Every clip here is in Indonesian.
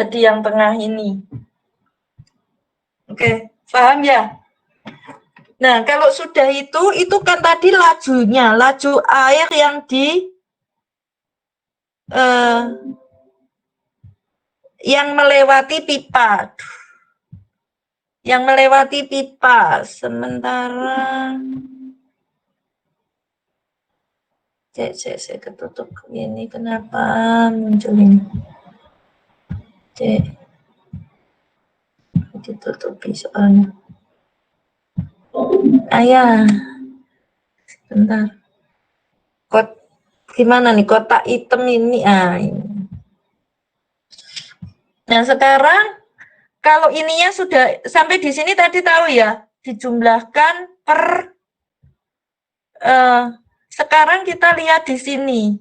jadi yang tengah ini. Oke, paham ya? Nah, kalau sudah itu kan tadi lajunya, laju air yang melewati pipa. Yang melewati pipa. Sementara saya ketutup ini, kenapa muncul ini? Ditutupi soalnya. Ayah, bentar. Gimana nih kotak hitam ini? Ini. Nah, sekarang kalau ininya sudah sampai di sini tadi tahu ya, dijumlahkan per sekarang kita lihat di sini.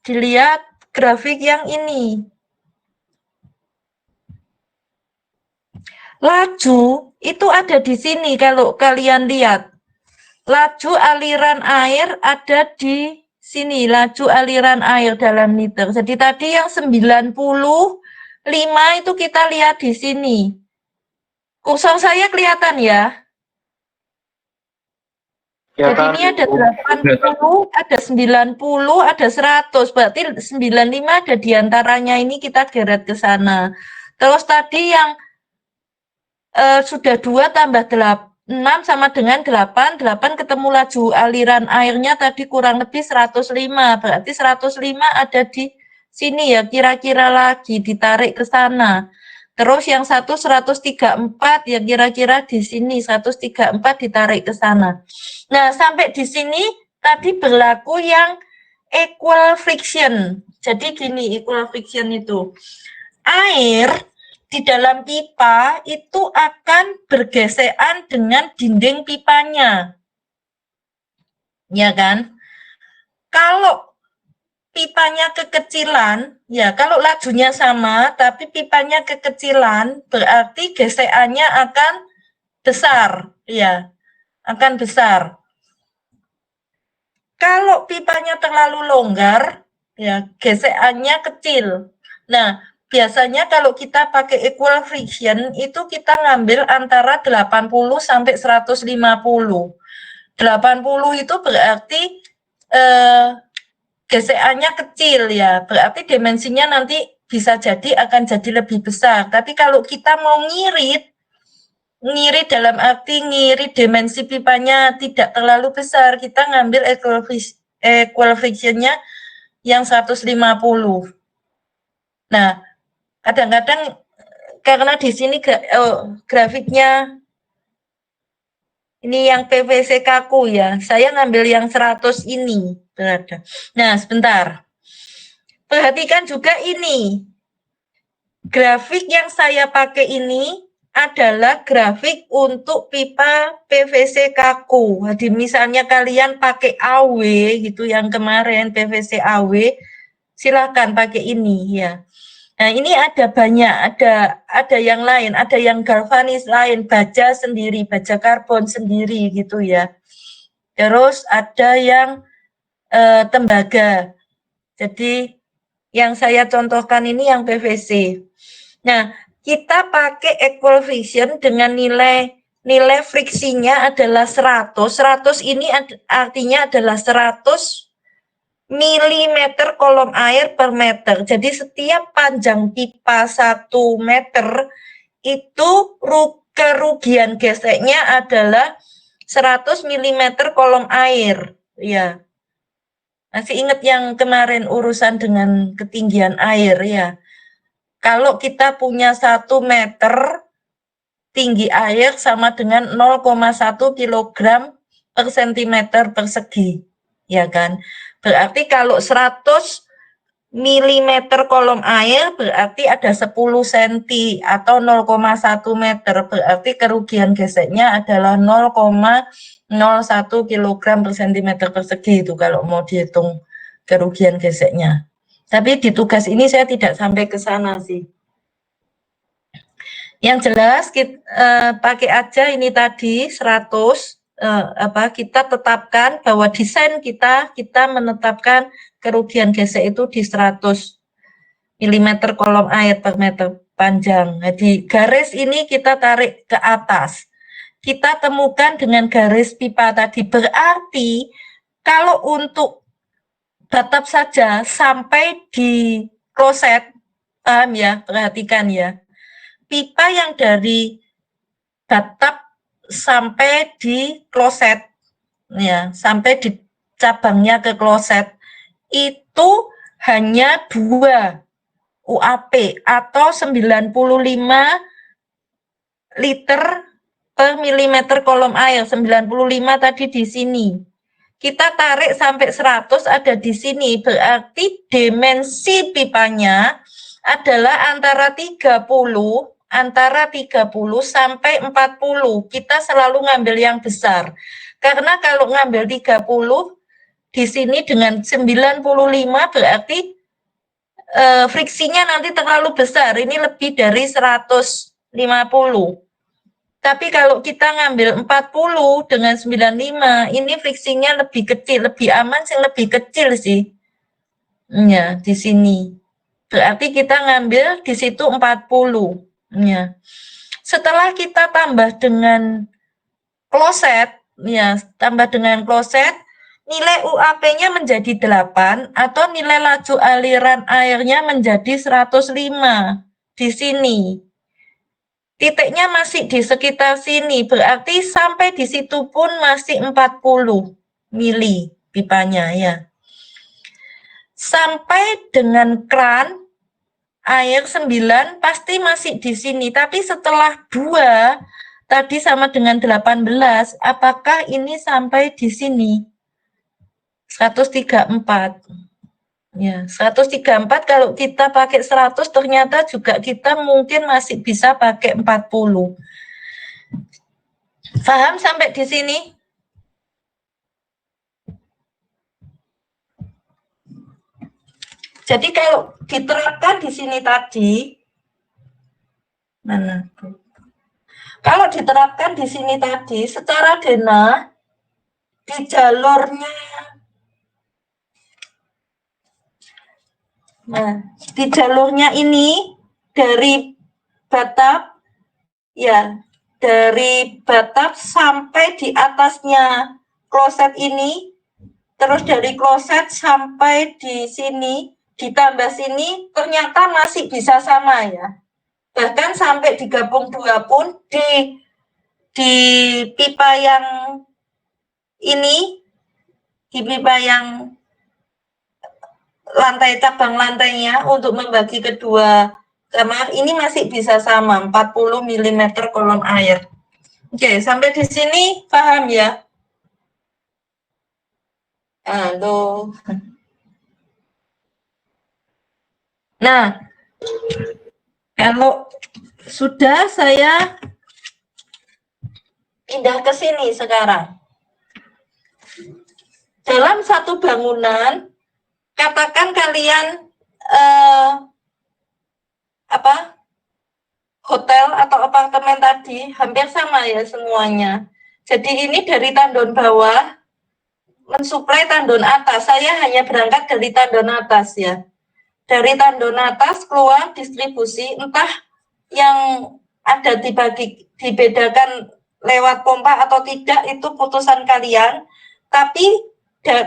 Dilihat grafik yang ini. Laju itu ada di sini kalau kalian lihat. Laju aliran air ada di sini, laju aliran air dalam liter. Jadi tadi yang 95 itu kita lihat di sini. Kursor saya kelihatan ya? Jadi ini ada 80, ada 90, ada 100. Berarti 95 ada di antaranya, ini kita geret ke sana. Terus tadi yang sudah 2 tambah 6 sama dengan 8. 8 ketemu laju aliran airnya tadi kurang lebih 105. Berarti 105 ada di sini ya, kira-kira lagi ditarik ke sana. Terus yang 134 ya kira-kira di sini, 134 ditarik ke sana. Nah, sampai di sini tadi berlaku yang equal friction. Jadi gini, equal friction itu. Air di dalam pipa itu akan bergesekan dengan dinding pipanya. Ya kan? Kalau pipanya kekecilan, ya kalau lajunya sama tapi pipanya kekecilan, berarti gesekannya akan besar, ya. Akan besar. Kalau pipanya terlalu longgar, ya gesekannya kecil. Nah, biasanya kalau kita pakai equal friction itu kita ngambil antara 80 sampai 150. 80 itu berarti gesekannya kecil ya. Berarti dimensinya nanti bisa jadi akan jadi lebih besar. Tapi kalau kita mau ngirit dalam arti ngirit dimensi pipanya tidak terlalu besar, kita ngambil equal friction-nya yang 150. Nah, kadang-kadang karena di sini grafiknya ini yang PVC kaku ya, saya ngambil yang 100 ini berada. Nah, sebentar. Perhatikan juga ini. Grafik yang saya pakai ini adalah grafik untuk pipa PVC kaku. Jadi misalnya kalian pakai AW gitu yang kemarin PVC AW, silakan pakai ini ya. Nah, ini ada banyak, ada yang lain, ada yang galvanis lain, baja sendiri, baja karbon sendiri gitu ya. Terus ada yang tembaga. Jadi yang saya contohkan ini yang PVC. Nah, kita pakai equal friction dengan nilai friksinya adalah 100. 100 ini artinya adalah 100 milimeter kolom air per meter. Jadi setiap panjang pipa 1 meter itu kerugian geseknya adalah 100 milimeter kolom air. Ya. Masih ingat yang kemarin urusan dengan ketinggian air ya. Kalau kita punya 1 meter tinggi air sama dengan 0,1 kilogram per sentimeter persegi, ya kan? Berarti kalau 100 milimeter kolom air berarti ada 10 cm atau 0,1 meter, berarti kerugian geseknya adalah 0,01 kilogram per sentimeter persegi itu kalau mau dihitung kerugian geseknya. Tapi di tugas ini saya tidak sampai ke sana sih. Yang jelas kita pakai aja ini tadi 100 kita tetapkan bahwa desain kita menetapkan kerugian gesek itu di 100 mm kolom air per meter panjang. Jadi garis ini kita tarik ke atas. Kita temukan dengan garis pipa tadi. Berarti kalau untuk batap saja sampai di kloset, paham ya, perhatikan ya. Pipa yang dari batap sampai di kloset, ya, sampai di cabangnya ke kloset, itu hanya 2 UAP atau 95 liter per milimeter kolom air. 95 tadi di sini. Kita tarik sampai 100 ada di sini. Berarti dimensi pipanya adalah antara 30 sampai 40. Kita selalu ngambil yang besar. Karena kalau ngambil 30 di sini dengan 95 berarti friksinya nanti terlalu besar. Ini lebih dari 150. Tapi kalau kita ngambil 40 dengan 95, ini friksinya lebih kecil, lebih aman sih, lebih kecil sih. Ya, di sini. Berarti kita ngambil di situ 40. Ya. Setelah kita tambah dengan kloset, ya, tambah dengan kloset, nilai UAP-nya menjadi 8 atau nilai laju aliran airnya menjadi 105 di sini. Titiknya masih di sekitar sini, berarti sampai di situ pun masih 40 mili pipanya ya. Sampai dengan kran air 9 pasti masih di sini, tapi setelah 2 tadi sama dengan 18, apakah ini sampai di sini? 134. Ya, 134 kalau kita pakai 100 ternyata juga kita mungkin masih bisa pakai 40. Paham sampai di sini? Jadi kalau diterapkan di sini tadi, mana? Kalau diterapkan di sini tadi, secara denah di jalurnya, nah di jalurnya ini dari batap, ya dari batap sampai di atasnya kloset ini, terus dari kloset sampai di sini, ditambah sini, ternyata masih bisa sama ya. Bahkan sampai digabung 2 pun di pipa yang ini, di pipa yang lantai cabang lantainya untuk membagi kedua kamar ini masih bisa sama 40 mm kolom air. Oke, sampai di sini paham ya? Halo. Nah, kalau sudah saya pindah ke sini sekarang. Dalam satu bangunan, katakan kalian hotel atau apartemen tadi hampir sama ya semuanya. Jadi ini dari tandon bawah mensuplai tandon atas. Saya hanya berangkat dari tandon atas ya. Dari tandon atas keluar distribusi, entah yang ada dibedakan lewat pompa atau tidak itu putusan kalian. Tapi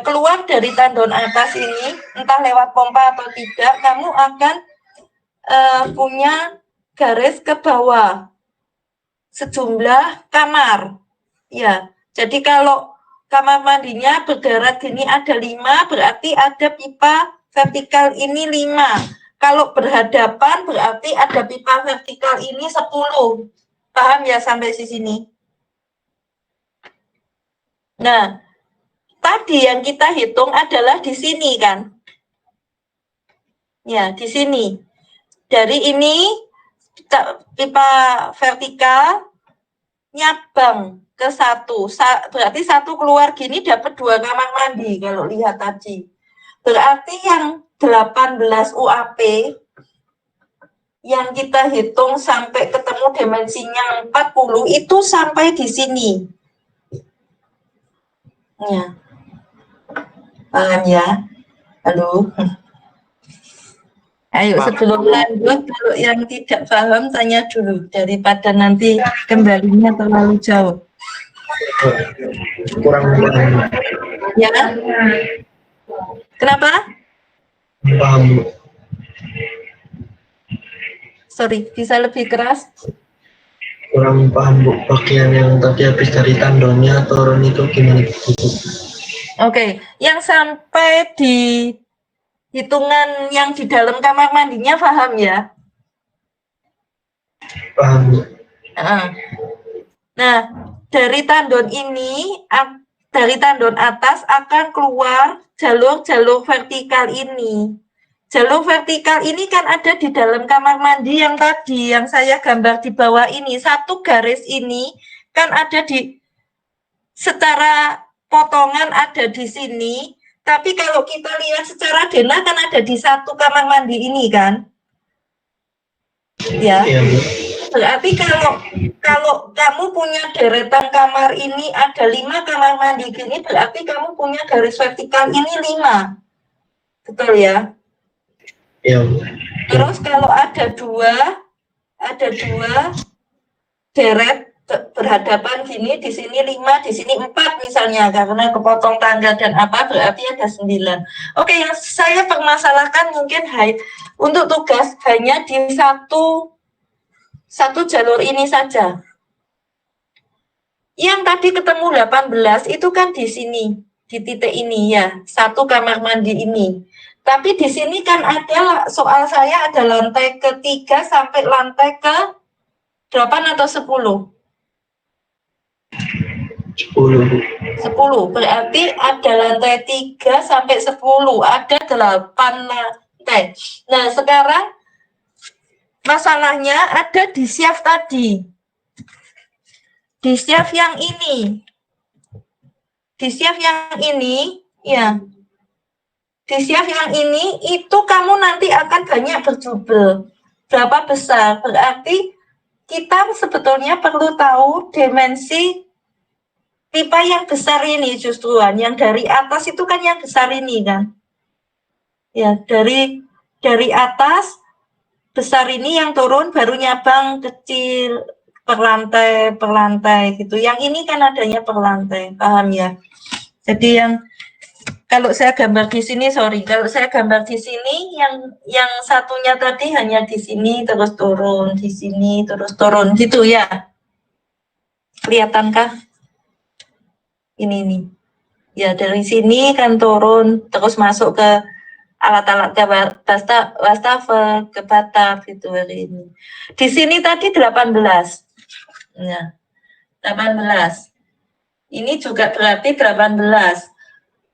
keluar dari tandon atas ini, entah lewat pompa atau tidak, kamu akan punya garis ke bawah sejumlah kamar. Ya, jadi kalau kamar mandinya berdarat gini ada 5, berarti ada pipa vertikal ini 5. Kalau berhadapan berarti ada pipa vertikal ini 10. Paham ya sampai di sini? Nah, tadi yang kita hitung adalah di sini kan? Ya, di sini. Dari ini pipa vertikal nyabang ke 1. Berarti 1 keluar gini dapat 2 kamar mandi kalau lihat tadi. Berarti yang 18 UAP yang kita hitung sampai ketemu dimensinya 40 itu sampai di sini. Ya. Paham ya? Halo. Ayo sebelum lanjut, kalau yang tidak paham tanya dulu daripada nanti kembalinya terlalu jauh. Kurang paham. Ya, kenapa? Paham, Bu. Sorry, bisa lebih keras? Kurang paham, Bu. Bagian yang tadi habis dari tandonnya turun itu gimana, Bu? Oke, yang sampai di hitungan yang di dalam kamar mandinya paham ya? Paham, Bu. Nah, dari tandon ini, dari tandon atas akan keluar jalur-jalur vertikal ini. Jalur vertikal ini kan ada di dalam kamar mandi yang tadi, yang saya gambar di bawah ini. Satu garis ini kan ada di, secara potongan ada di sini, tapi kalau kita lihat secara denah kan ada di satu kamar mandi ini kan. Ya. Iya, Bu. Berarti kalau kamu punya deretan kamar ini ada 5 kamar mandi gini, berarti kamu punya garis vertikal ini 5. Betul ya? Iya, Bu. Terus kalau ada dua deret berhadapan gini, di sini 5, di sini 4 misalnya, karena kepotong tangga dan apa, berarti ada 9. Oke, yang saya permasalahkan mungkin untuk tugas hanya di satu jalur ini saja. Yang tadi ketemu 18 itu kan di sini, di titik ini ya, satu kamar mandi ini. Tapi di sini kan ada, soal saya ada lantai ketiga sampai lantai ke 8 atau 10? 10, Bu. 10, berarti ada lantai 3 sampai 10, ada 8 lantai. Nah, sekarang masalahnya ada di syaf tadi. Di syaf yang ini. Di syaf yang ini, ya. Di syaf yang ini, itu kamu nanti akan banyak berjubel. Berapa besar? Berarti kita sebetulnya perlu tahu dimensi pipa yang besar ini justruan. Yang dari atas itu kan yang besar ini kan. Ya, dari atas besar ini yang turun baru nyabang kecil per lantai gitu. Yang ini kan adanya per lantai, paham ya? Jadi yang kalau saya gambar di sini, kalau saya gambar di sini, yang satunya tadi hanya di sini terus turun, di sini terus turun, gitu ya. Kelihatankah? Ini nih. Ya, dari sini kan turun, terus masuk ke alat-alat wastafel, ke batap, gitu hari ini. Di sini tadi 18. Ya, 18. Ini juga berarti 18.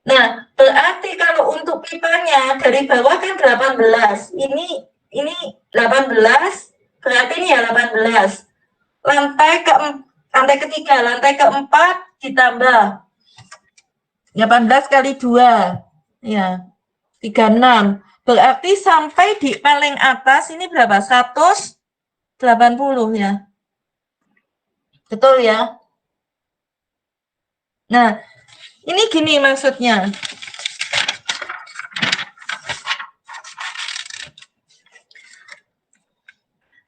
Nah, berarti kalau untuk pipanya dari bawah kan 18. Ini 18, berarti ini ya 18. Lantai ketiga, lantai keempat ditambah 18 kali 2. Ya, 36. Berarti sampai di paling atas ini berapa? 180 ya. Betul ya? Nah, ini gini maksudnya.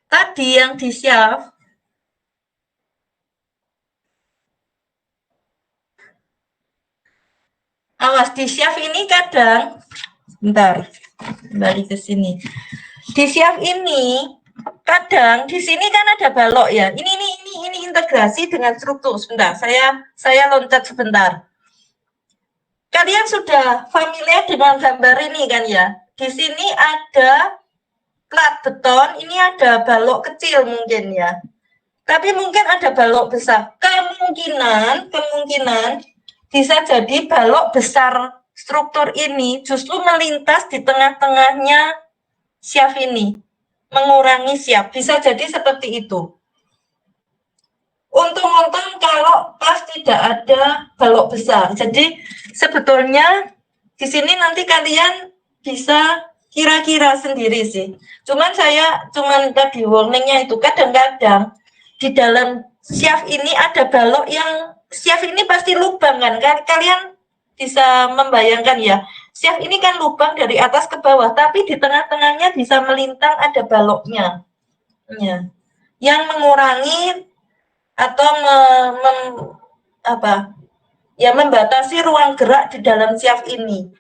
Tadi yang di syaf, awas di syaf ini kadang, bentar, kembali ke sini. Di syaf ini kadang di sini kan ada balok ya. Ini integrasi dengan struktur. Sebentar, saya loncat sebentar. Kalian sudah familiar dengan gambar ini kan ya? Di sini ada plat beton, ini ada balok kecil mungkin ya. Tapi mungkin ada balok besar. Kemungkinan bisa jadi balok besar struktur ini justru melintas di tengah-tengahnya syaf ini, mengurangi syaf. Bisa jadi seperti itu. Untung-untung kalau pas tidak ada balok besar. Jadi sebetulnya di sini nanti kalian bisa kira-kira sendiri sih. Cuman tadi warningnya itu kadang-kadang di dalam syaf ini ada balok yang syaf ini pasti lubang kan. Kalian bisa membayangkan ya. Shaft ini kan lubang dari atas ke bawah, tapi di tengah-tengahnya bisa melintang ada baloknya. Ya. Yang mengurangi atau membatasi ruang gerak di dalam shaft ini.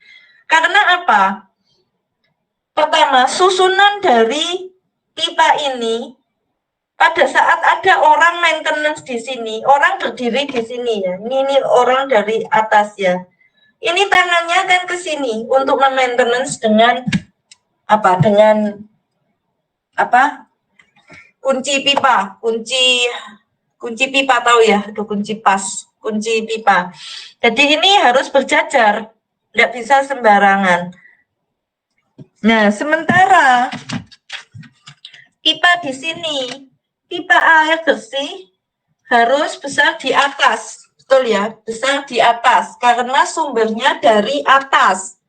Karena apa? Pertama, susunan dari pipa ini pada saat ada orang maintenance di sini, orang berdiri di sini ya. Ini orang dari atas ya. Ini tangannya kan ke sini untuk maintenance dengan apa? Dengan apa? Kunci pipa, kunci pipa tahu ya, aduh kunci pas, kunci pipa. Jadi ini harus berjajar, tidak bisa sembarangan. Nah, sementara pipa di sini, pipa air bersih harus besar di atas, betul ya, besar di atas, karena sumbernya dari atas,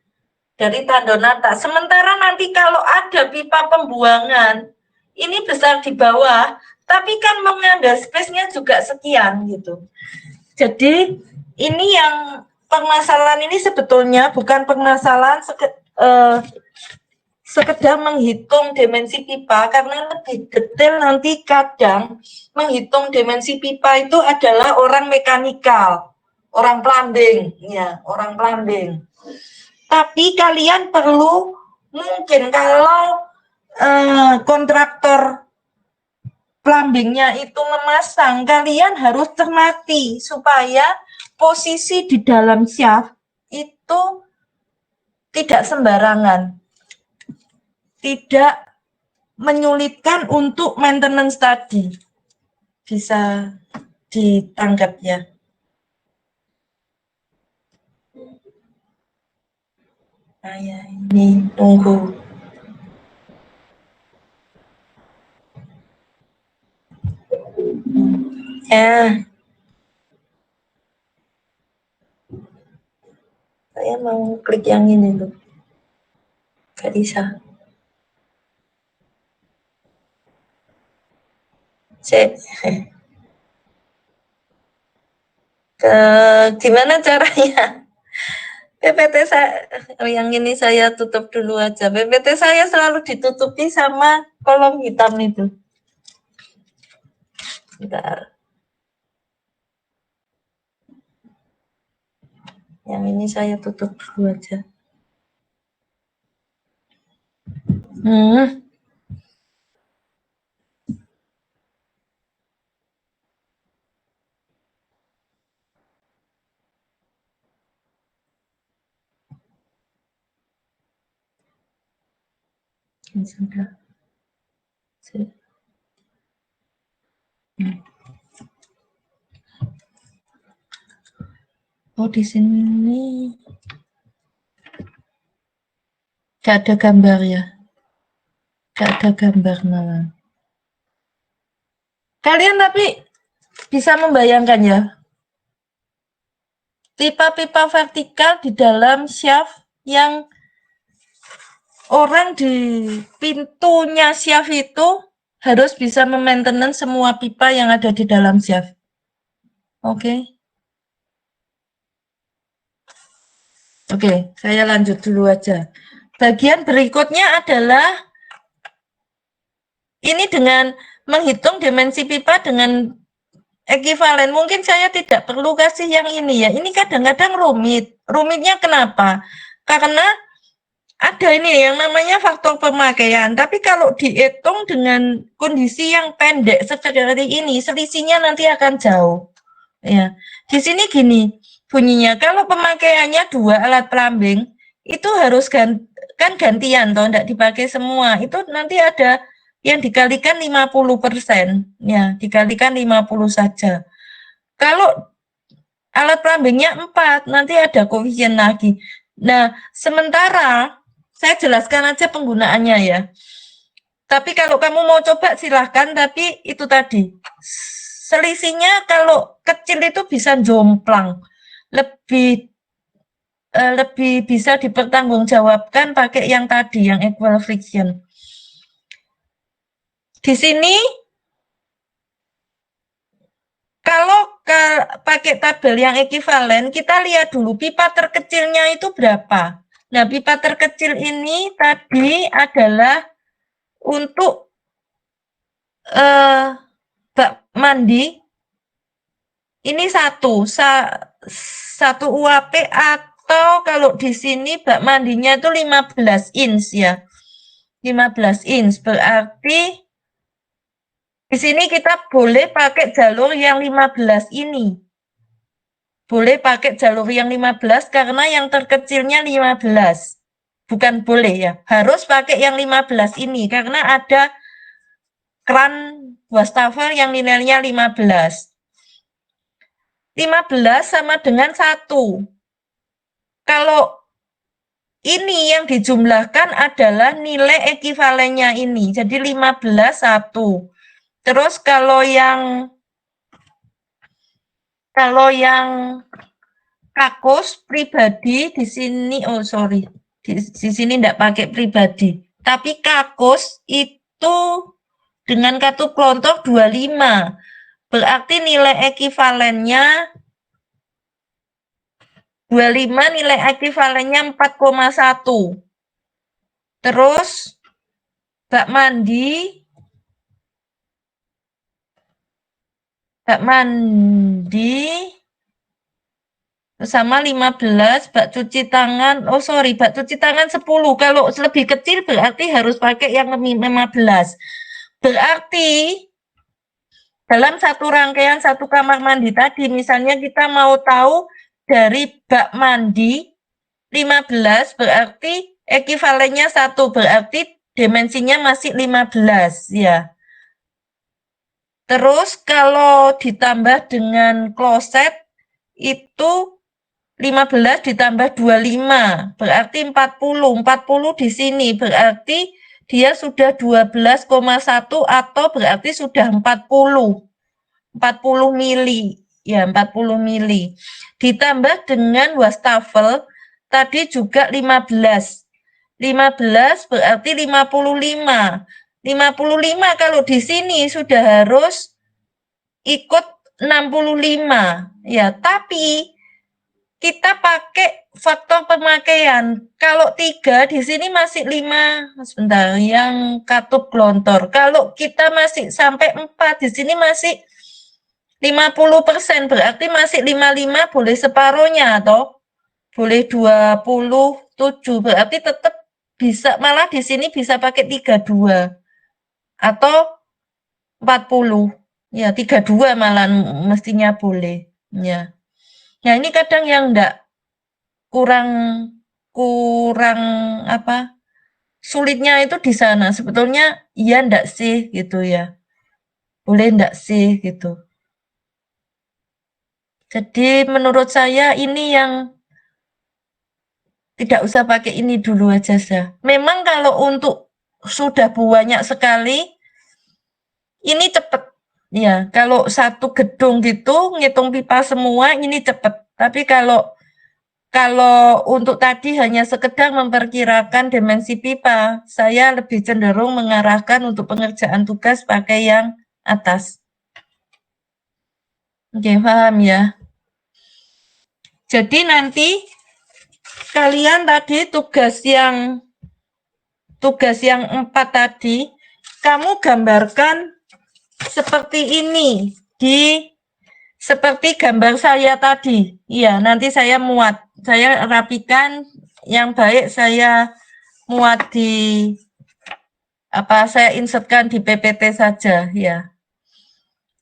dari tandon atas. Sementara nanti kalau ada pipa pembuangan, ini besar di bawah, tapi kan mengambil space-nya juga sekian gitu. Jadi ini yang permasalahan ini sebetulnya bukan permasalahan sekedar menghitung dimensi pipa, karena lebih detail nanti kadang menghitung dimensi pipa itu adalah orang mekanikal, orang plumbing, ya, orang plumbing. Tapi kalian perlu mungkin kalau kontraktor plumbingnya itu memasang, kalian harus cermati supaya posisi di dalam shaft itu tidak sembarangan, tidak menyulitkan untuk maintenance tadi. Bisa ditangkap ya. Saya ini tunggu. Ya. Saya mau klik yang ini loh. Gak bisa. Gimana caranya? PPT saya, yang ini saya tutup dulu aja. PPT saya selalu ditutupi sama kolom hitam itu. Bentar. Yang ini saya tutup dulu aja. Sudah. Oh, di sini gak ada gambar ya? Gak ada gambar malah. Kalian tapi bisa membayangkan ya, pipa-pipa vertikal di dalam shaft yang orang di pintunya shaft itu harus bisa memaintenance semua pipa yang ada di dalam shaft. Oke. Oke, saya lanjut dulu aja. Bagian berikutnya adalah ini dengan menghitung dimensi pipa dengan ekivalen. Mungkin saya tidak perlu kasih yang ini ya. Ini kadang-kadang rumit. Rumitnya kenapa? Karena ada ini yang namanya faktor pemakaian. Tapi kalau dihitung dengan kondisi yang pendek seperti ini, selisihnya nanti akan jauh. Ya, di sini gini bunyinya. Kalau pemakaiannya 2 alat plumbing, itu harus gantian toh, enggak dipakai semua. Itu nanti ada yang dikalikan 50%, ya, dikalikan 50 saja. Kalau alat plumbingnya 4, nanti ada koefisien lagi. Nah, sementara saya jelaskan aja penggunaannya ya. Tapi kalau kamu mau coba silahkan, tapi itu tadi. Selisihnya kalau kecil itu bisa jomplang. Lebih bisa dipertanggungjawabkan pakai yang tadi, yang equal friction. Di sini kalau pakai tabel yang ekivalen, kita lihat dulu pipa terkecilnya itu berapa. Nah, pipa terkecil ini tadi adalah untuk bak mandi. Ini satu UAP atau kalau di sini bak mandinya itu 15 inch ya. 15 inch berarti di sini kita boleh pakai jalur yang 15 ini. Boleh pakai jalur yang 15 karena yang terkecilnya 15. Bukan boleh ya, harus pakai yang 15 ini karena ada keran wastafel yang nilainya 15. 15 sama dengan 1. Kalau ini yang dijumlahkan adalah nilai ekivalennya ini. Jadi 15 1. Terus kalau yang kakus pribadi di sini, di sini enggak pakai pribadi. Tapi kakus itu dengan katup kelontor 25. Berarti nilai ekivalennya 25, nilai ekivalennya 4,1. Terus bak mandi sama 15, bak cuci tangan, bak cuci tangan 10. Kalau lebih kecil berarti harus pakai yang 15. Berarti dalam satu rangkaian satu kamar mandi tadi, misalnya kita mau tahu dari bak mandi 15 berarti ekivalennya 1, berarti dimensinya masih 15 ya. Terus kalau ditambah dengan kloset itu 15 ditambah 25 berarti 40. 40 di sini berarti dia sudah 12,1 atau berarti sudah 40 mili. Ya, 40 mili. Ditambah dengan wastafel tadi juga 15. 15 berarti 55. 55 kalau di sini sudah harus ikut 65. Ya, tapi kita pakai faktor pemakaian. Kalau 3 di sini masih 5. Sebentar, yang katup gelontor. Kalau kita masih sampai 4 di sini masih 50%, berarti masih 55, boleh separuhnya atau boleh 27, berarti tetap bisa, malah di sini bisa pakai 32 atau 40. Ya, 32 malah mestinya boleh. Ya. Nah, ini kadang yang enggak kurang apa? Sulitnya itu di sana. Sebetulnya iya enggak sih gitu ya. Boleh enggak sih gitu. Jadi menurut saya ini yang tidak usah pakai ini dulu aja sah. Memang kalau untuk sudah banyak sekali, ini cepet. Ya, kalau satu gedung gitu, ngitung pipa semua, ini cepet. Tapi kalau untuk tadi hanya sekedar memperkirakan dimensi pipa, saya lebih cenderung mengarahkan untuk pengerjaan tugas pakai yang atas. Oke, paham ya? Jadi nanti kalian tadi tugas yang 4 tadi, kamu gambarkan seperti ini seperti gambar saya tadi. Iya, nanti saya muat. Saya rapikan yang baik, saya muat saya insertkan di PPT saja ya.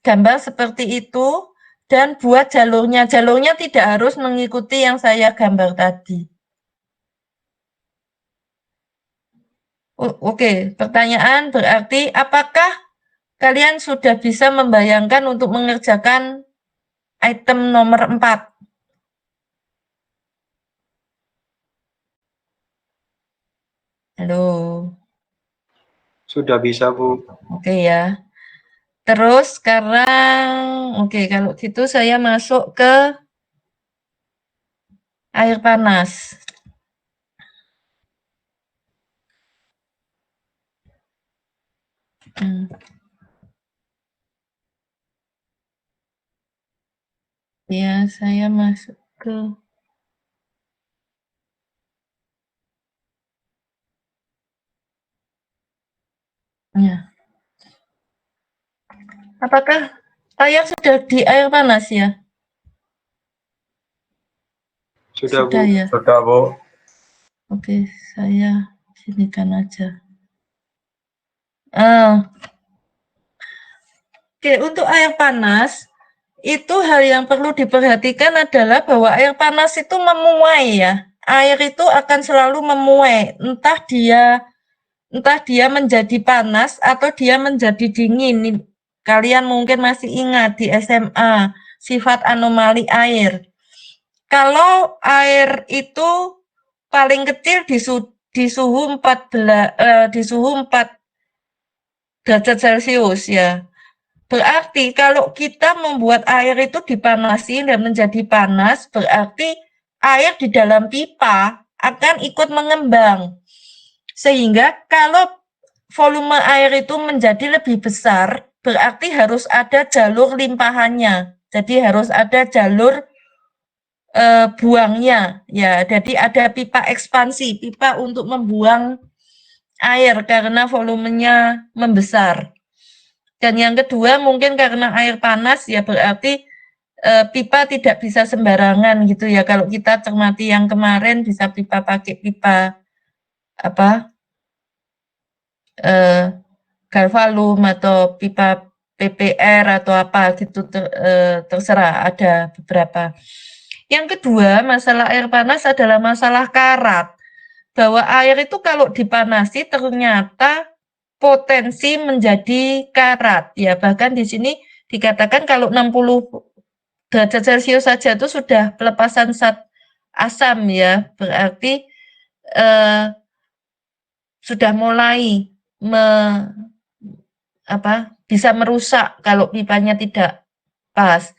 Gambar seperti itu dan buat jalurnya. Jalurnya tidak harus mengikuti yang saya gambar tadi. Oke, pertanyaan berarti apakah kalian sudah bisa membayangkan untuk mengerjakan item nomor 4? Halo. Sudah bisa, Bu. Oke ya. Terus sekarang, kalau gitu saya masuk ke air panas. Ya, saya masuk ke Ya. Apakah ayam sudah di air panas ya? Sudah, Bu. Sudah ya. Sudah, Bu. Oke, saya sinikan aja. Ah, oke, untuk air panas itu hal yang perlu diperhatikan adalah bahwa air panas itu memuai ya. Air itu akan selalu memuai, entah dia menjadi panas atau dia menjadi dingin. Kalian mungkin masih ingat di SMA sifat anomali air. Kalau air itu paling kecil di suhu 4 derajat Celcius ya. Berarti kalau kita membuat air itu dipanasi dan menjadi panas, berarti air di dalam pipa akan ikut mengembang. Sehingga kalau volume air itu menjadi lebih besar, berarti harus ada jalur limpahannya. Jadi harus ada jalur buangnya. Ya, jadi ada pipa ekspansi, pipa untuk membuang air karena volumenya membesar. Dan yang kedua mungkin karena air panas ya berarti pipa tidak bisa sembarangan gitu ya. Kalau kita cermati yang kemarin bisa pipa pakai pipa apa galvalum atau pipa PPR atau apa gitu terserah ada beberapa. Yang kedua masalah air panas adalah masalah karat. Bahwa air itu kalau dipanasi ternyata potensi menjadi karat ya, bahkan di sini dikatakan kalau 60 derajat Celcius saja itu sudah pelepasan zat asam ya, berarti sudah mulai bisa merusak kalau pipanya tidak pas.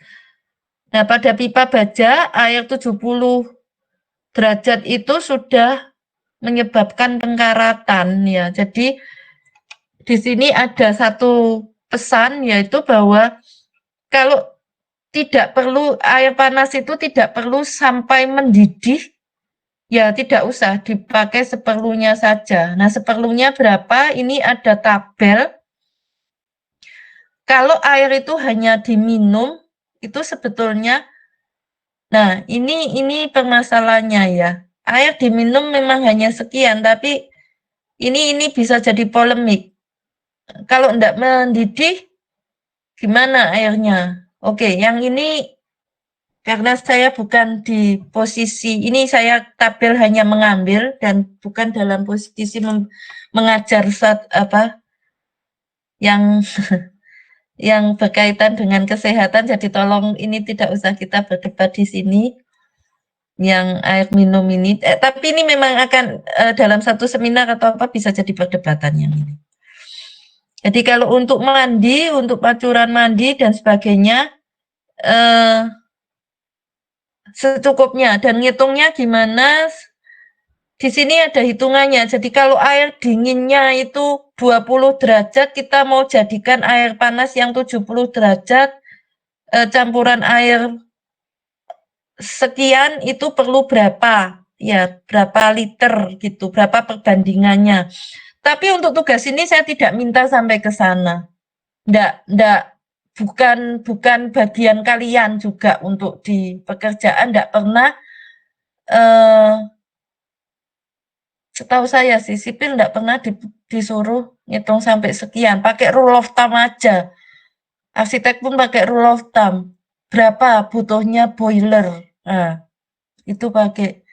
Nah, pada pipa baja air 70 derajat itu sudah menyebabkan pengkaratan ya. Jadi di sini ada satu pesan yaitu bahwa kalau tidak perlu air panas itu tidak perlu sampai mendidih, ya tidak usah dipakai seperlunya saja. Nah, seperlunya berapa? Ini ada tabel. Kalau air itu hanya diminum, itu sebetulnya, nah ini permasalahannya ya. Air diminum memang hanya sekian, tapi ini bisa jadi polemik. Kalau tidak mendidih, gimana airnya? Oke, yang ini karena saya bukan di posisi ini, saya tabel hanya mengambil dan bukan dalam posisi mengajar yang yang berkaitan dengan kesehatan. Jadi tolong ini tidak usah kita berdebat di sini yang air minum ini. Tapi ini memang akan dalam satu seminar atau apa bisa jadi perdebatan yang ini. Jadi kalau untuk mandi, untuk pacuran mandi dan sebagainya secukupnya, dan ngitungnya gimana? Di sini ada hitungannya. Jadi kalau air dinginnya itu 20 derajat, kita mau jadikan air panas yang 70 derajat, campuran air sekian itu perlu berapa? Ya, berapa liter gitu, berapa perbandingannya. Tapi untuk tugas ini saya tidak minta sampai ke sana. Bukan bagian kalian juga untuk di pekerjaan, enggak pernah setahu saya sih sipil enggak pernah disuruh ngitung sampai sekian, pakai rule of thumb aja. Arsitek pun pakai rule of thumb. Berapa butuhnya boiler? Nah, itu pakai.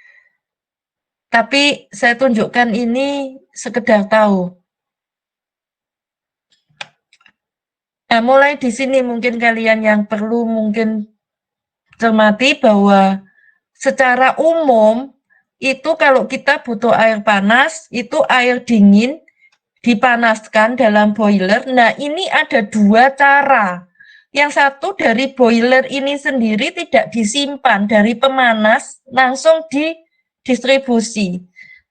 Tapi saya tunjukkan ini sekedar tahu. Nah, mulai di sini mungkin kalian yang perlu mungkin cermati bahwa secara umum itu kalau kita butuh air panas, itu air dingin dipanaskan dalam boiler. Nah, ini ada dua cara. Yang satu dari boiler ini sendiri tidak disimpan dari pemanas, langsung didistribusi.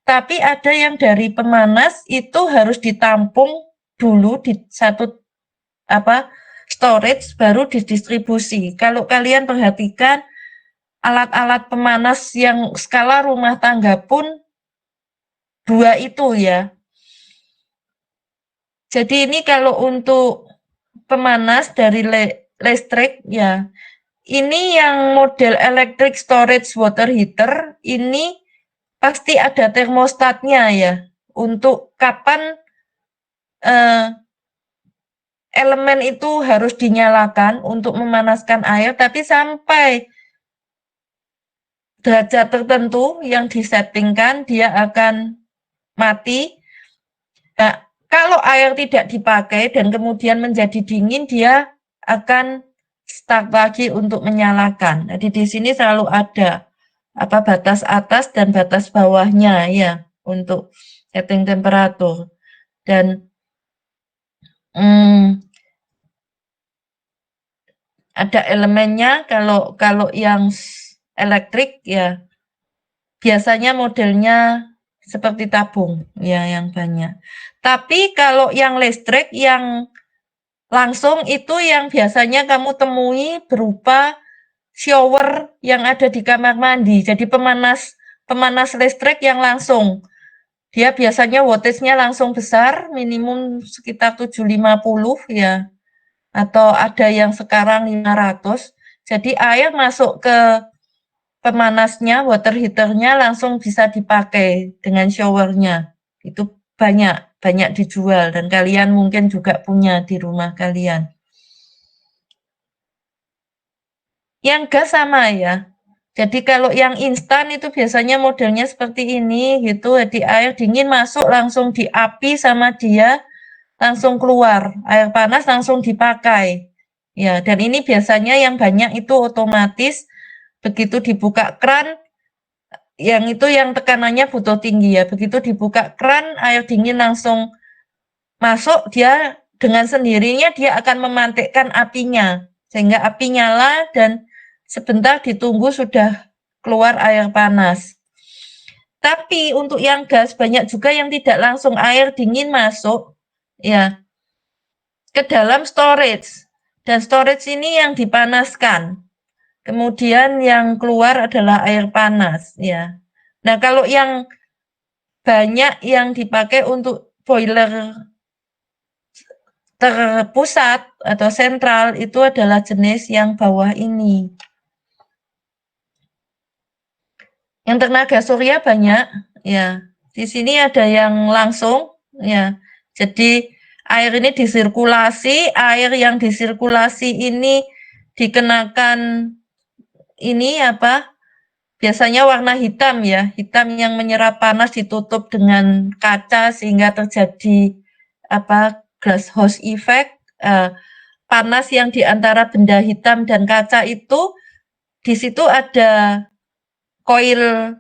Tapi ada yang dari pemanas itu harus ditampung dulu di satu storage baru didistribusi. Kalau kalian perhatikan alat-alat pemanas yang skala rumah tangga pun dua itu ya. Jadi ini kalau untuk pemanas dari listrik ya, ini yang model electric storage water heater ini pasti ada termostatnya ya, untuk kapan elemen itu harus dinyalakan untuk memanaskan air, tapi sampai derajat tertentu yang disettingkan dia akan mati. Nah, kalau air tidak dipakai dan kemudian menjadi dingin, dia akan start lagi untuk menyalakan. Jadi di sini selalu ada batas atas dan batas bawahnya ya untuk setting temperatur. Dan ada elemennya kalau yang elektrik ya biasanya modelnya seperti tabung ya yang banyak. Tapi kalau yang listrik yang langsung itu yang biasanya kamu temui berupa shower yang ada di kamar mandi. Jadi pemanas listrik yang langsung. Dia biasanya wattage-nya langsung besar, minimum sekitar 750 ya. Atau ada yang sekarang 500. Jadi air masuk ke pemanasnya, water heater-nya langsung bisa dipakai dengan shower-nya. Itu banyak dijual dan kalian mungkin juga punya di rumah kalian. Yang gas sama ya. Jadi kalau yang instan itu biasanya modelnya seperti ini gitu, jadi air dingin masuk langsung di api sama dia langsung keluar, air panas langsung dipakai. Ya, dan ini biasanya yang banyak itu otomatis begitu dibuka kran, yang itu yang tekanannya butuh tinggi ya. Begitu dibuka kran, air dingin langsung masuk, dia dengan sendirinya dia akan memantikkan apinya. Sehingga api nyala dan sebentar ditunggu sudah keluar air panas. Tapi untuk yang gas banyak juga yang tidak langsung air dingin masuk ya ke dalam storage. Dan storage ini yang dipanaskan. Kemudian yang keluar adalah air panas ya. Nah, kalau yang banyak yang dipakai untuk boiler terpusat atau sentral itu adalah jenis yang bawah ini. Yang tenaga surya banyak, ya. Di sini ada yang langsung, ya. Jadi air ini disirkulasi, air yang disirkulasi ini dikenakan ini biasanya warna hitam ya, hitam yang menyerap panas ditutup dengan kaca sehingga terjadi glass house effect. Panas yang di antara benda hitam dan kaca itu di situ ada koil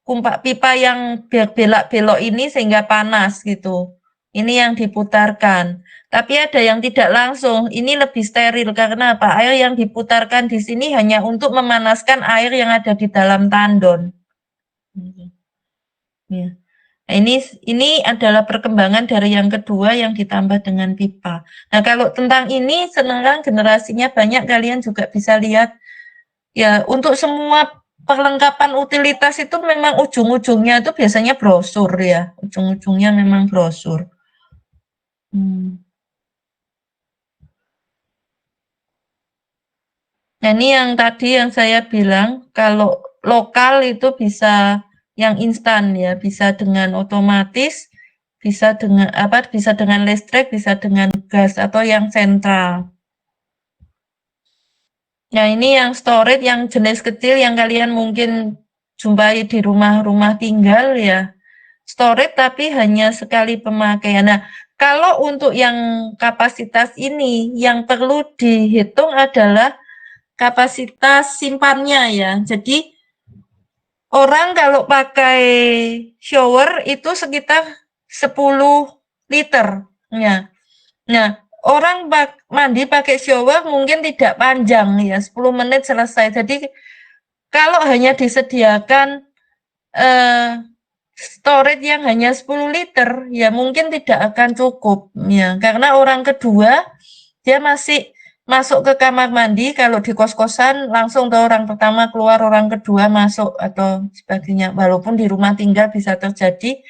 kumpak pipa yang belak-belok ini sehingga panas gitu. Ini yang diputarkan. Tapi ada yang tidak langsung. Ini lebih steril karena apa? Air yang diputarkan di sini hanya untuk memanaskan air yang ada di dalam tandon. Ya. Nah, ini adalah perkembangan dari yang kedua yang ditambah dengan pipa. Nah, kalau tentang ini sekarang generasinya banyak, kalian juga bisa lihat ya untuk semua perlengkapan utilitas itu memang ujung-ujungnya itu biasanya brosur ya, ujung-ujungnya memang brosur. Nah, ini yang tadi yang saya bilang kalau lokal itu bisa yang instan ya, bisa dengan otomatis, bisa dengan bisa dengan listrik, bisa dengan gas atau yang sentral. Nah, ini yang storage yang jenis kecil yang kalian mungkin jumpai di rumah-rumah tinggal ya. Storage tapi hanya sekali pemakaian. Nah, kalau untuk yang kapasitas ini yang perlu dihitung adalah kapasitas simpannya ya. Jadi orang kalau pakai shower itu sekitar 10 liter ya. Nah, orang mandi pakai shower mungkin tidak panjang ya, 10 menit selesai. Jadi kalau hanya disediakan storage yang hanya 10 liter ya mungkin tidak akan cukup ya, karena orang kedua dia masih masuk ke kamar mandi. Kalau di kos-kosan langsung tuh orang pertama keluar, orang kedua masuk atau sebagainya. Walaupun di rumah tinggal bisa terjadi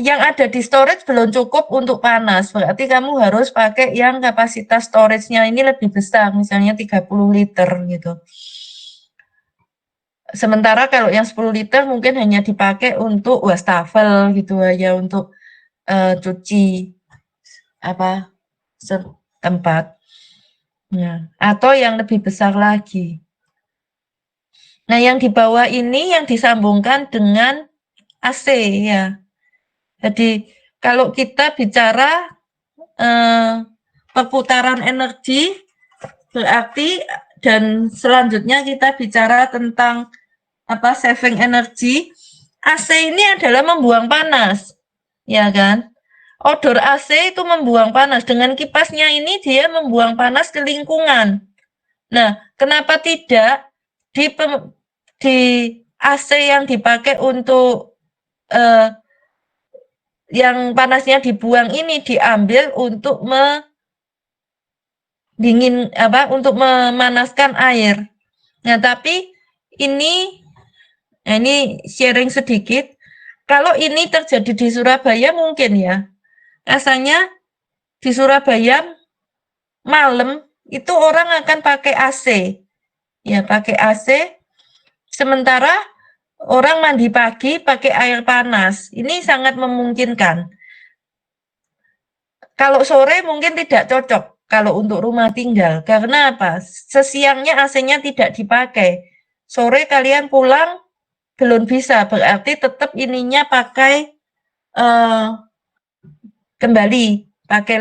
yang ada di storage belum cukup untuk panas, berarti kamu harus pakai yang kapasitas storage-nya ini lebih besar, misalnya 30 liter gitu. Sementara kalau yang 10 liter mungkin hanya dipakai untuk wastafel gitu aja, untuk cuci apa tempat. Ya, atau yang lebih besar lagi. Nah, yang di bawah ini yang disambungkan dengan AC ya. Jadi kalau kita bicara perputaran energi berarti, dan selanjutnya kita bicara tentang saving energi. AC ini adalah membuang panas, ya kan? Odor AC itu membuang panas. Dengan kipasnya ini dia membuang panas ke lingkungan. Nah, kenapa tidak di AC yang dipakai untuk yang panasnya dibuang ini diambil untuk untuk memanaskan air. Nah, tapi ini sharing sedikit. Kalau ini terjadi di Surabaya mungkin ya. Rasanya di Surabaya malam itu orang akan pakai AC. Ya, pakai AC. Sementara orang mandi pagi pakai air panas. Ini sangat memungkinkan. Kalau sore mungkin tidak cocok kalau untuk rumah tinggal. Karena apa? Sesiangnya AC-nya tidak dipakai. Sore kalian pulang belum bisa, berarti tetap ininya pakai kembali pakai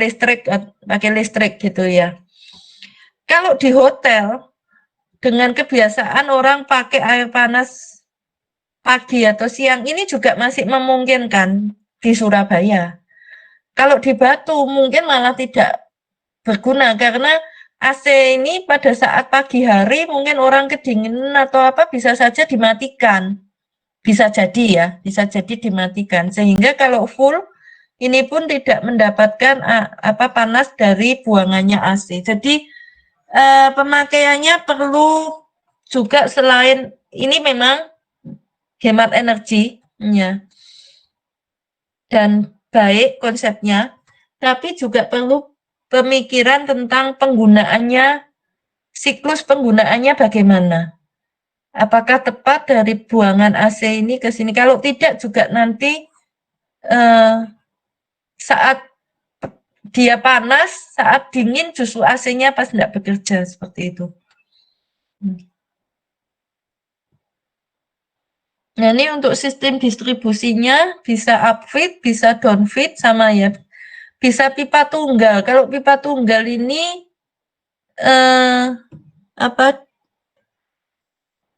listrik gitu ya. Kalau di hotel dengan kebiasaan orang pakai air panas pagi atau siang ini juga masih memungkinkan di Surabaya. Kalau di Batu mungkin malah tidak berguna karena AC ini pada saat pagi hari mungkin orang kedinginan atau apa bisa saja dimatikan. Bisa jadi dimatikan. Sehingga kalau full ini pun tidak mendapatkan panas dari buangannya AC. Jadi pemakaiannya perlu juga, selain ini memang hemat energi ya, dan baik konsepnya, tapi juga perlu pemikiran tentang penggunaannya, siklus penggunaannya bagaimana. Apakah tepat dari buangan AC ini ke sini? Kalau tidak juga nanti saat dia panas, saat dingin justru AC-nya pas tidak bekerja, seperti itu. Nah, ini untuk sistem distribusinya bisa upfeed, bisa downfeed, sama ya. Bisa pipa tunggal. Kalau pipa tunggal ini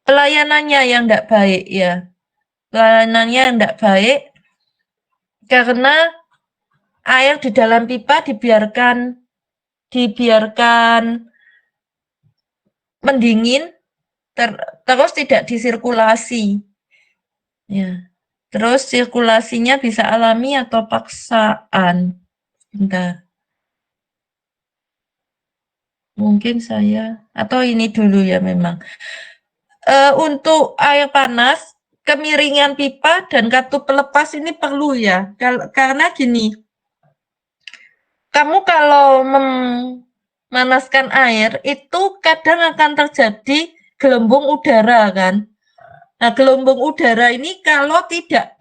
pelayanannya yang tidak baik ya. Pelayanannya yang tidak baik karena air di dalam pipa dibiarkan mendingin, terus tidak disirkulasi. Ya. Terus sirkulasinya bisa alami atau paksaan. Bentar. Mungkin saya, atau ini dulu ya memang. Untuk air panas, kemiringan pipa dan katup pelepas ini perlu ya. Karena gini, kamu kalau memanaskan air, itu kadang akan terjadi gelembung udara kan. Nah, gelembung udara ini kalau tidak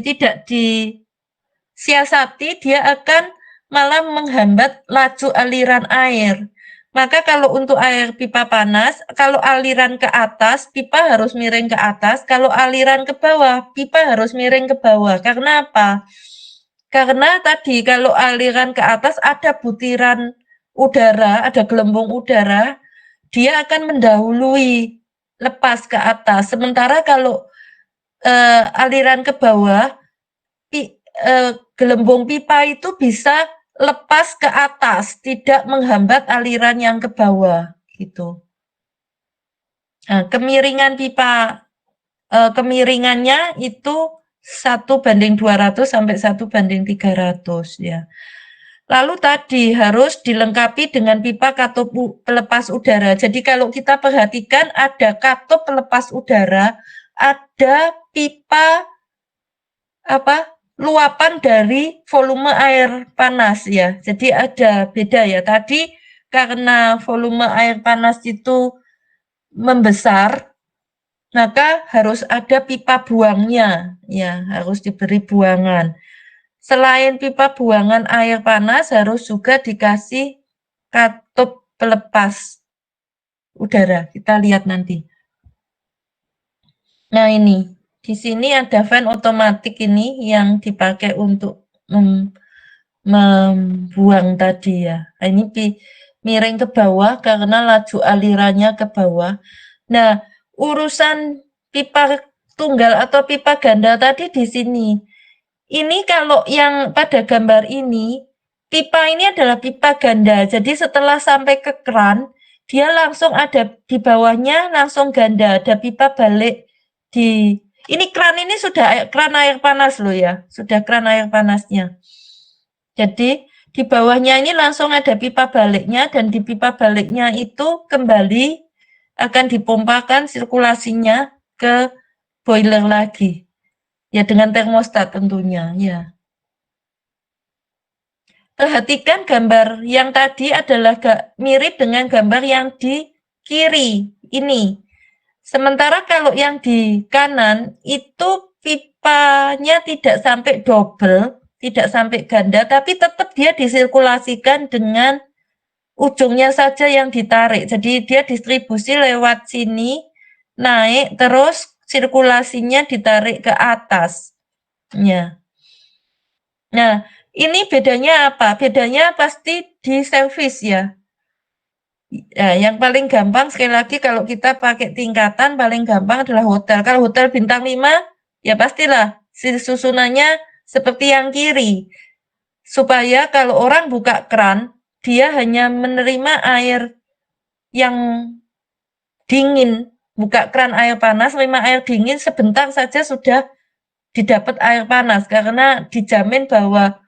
tidak disiasati, dia akan malah menghambat laju aliran air. Maka kalau untuk air pipa panas, kalau aliran ke atas, pipa harus miring ke atas. Kalau aliran ke bawah, pipa harus miring ke bawah. Karena apa? Karena tadi kalau aliran ke atas ada butiran udara, ada gelembung udara, dia akan mendahului lepas ke atas. Sementara kalau aliran ke bawah, gelembung pipa itu bisa lepas ke atas, tidak menghambat aliran yang ke bawah, gitu. Nah, kemiringan pipa, kemiringannya itu 1:200 sampai 1:300 ya. Lalu tadi harus dilengkapi dengan pipa katup pelepas udara. Jadi kalau kita perhatikan ada katup pelepas udara, ada pipa luapan dari volume air panas ya. Jadi ada beda ya. Tadi karena volume air panas itu membesar, maka harus ada pipa buangnya ya, harus diberi buangan. Selain pipa buangan air panas harus juga dikasih katup pelepas udara. Kita lihat nanti. Nah, ini di sini ada fan otomatis ini yang dipakai untuk membuang tadi ya. Nah, ini miring ke bawah karena laju alirannya ke bawah. Nah, urusan pipa tunggal atau pipa ganda tadi di sini. Ini kalau yang pada gambar ini, pipa ini adalah pipa ganda. Jadi setelah sampai ke kran, dia langsung ada di bawahnya langsung ganda, ada pipa balik di ini kran ini sudah kran air panas loh ya, sudah kran air panasnya. Jadi di bawahnya ini langsung ada pipa baliknya dan di pipa baliknya itu kembali akan dipompakan sirkulasinya ke boiler lagi. Ya dengan termostat tentunya ya. Perhatikan gambar yang tadi adalah mirip dengan gambar yang di kiri ini. Sementara kalau yang di kanan itu pipanya tidak sampai double, tidak sampai ganda, tapi tetap dia disirkulasikan dengan ujungnya saja yang ditarik. Jadi dia distribusi lewat sini, naik, terus sirkulasinya ditarik ke atas. Ya. Nah, ini bedanya apa? Bedanya pasti di servis ya. Ya, yang paling gampang sekali lagi kalau kita pakai tingkatan paling gampang adalah hotel. Kalau hotel bintang 5 ya pastilah susunannya seperti yang kiri. Supaya kalau orang buka keran, dia hanya menerima air yang dingin. Buka keran air panas, terima air dingin sebentar saja sudah didapat air panas karena dijamin bahwa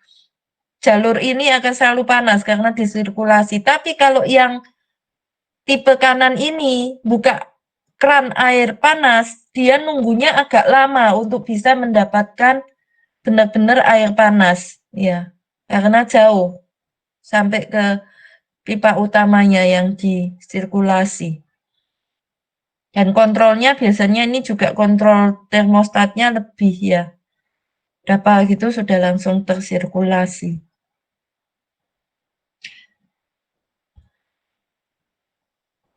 jalur ini akan selalu panas karena disirkulasi. Tapi kalau yang tipe kanan ini buka keran air panas, dia nunggunya agak lama untuk bisa mendapatkan benar-benar air panas, ya, karena jauh sampai ke pipa utamanya yang disirkulasi. Dan kontrolnya biasanya ini juga kontrol termostatnya lebih ya. Berapa gitu sudah langsung tersirkulasi.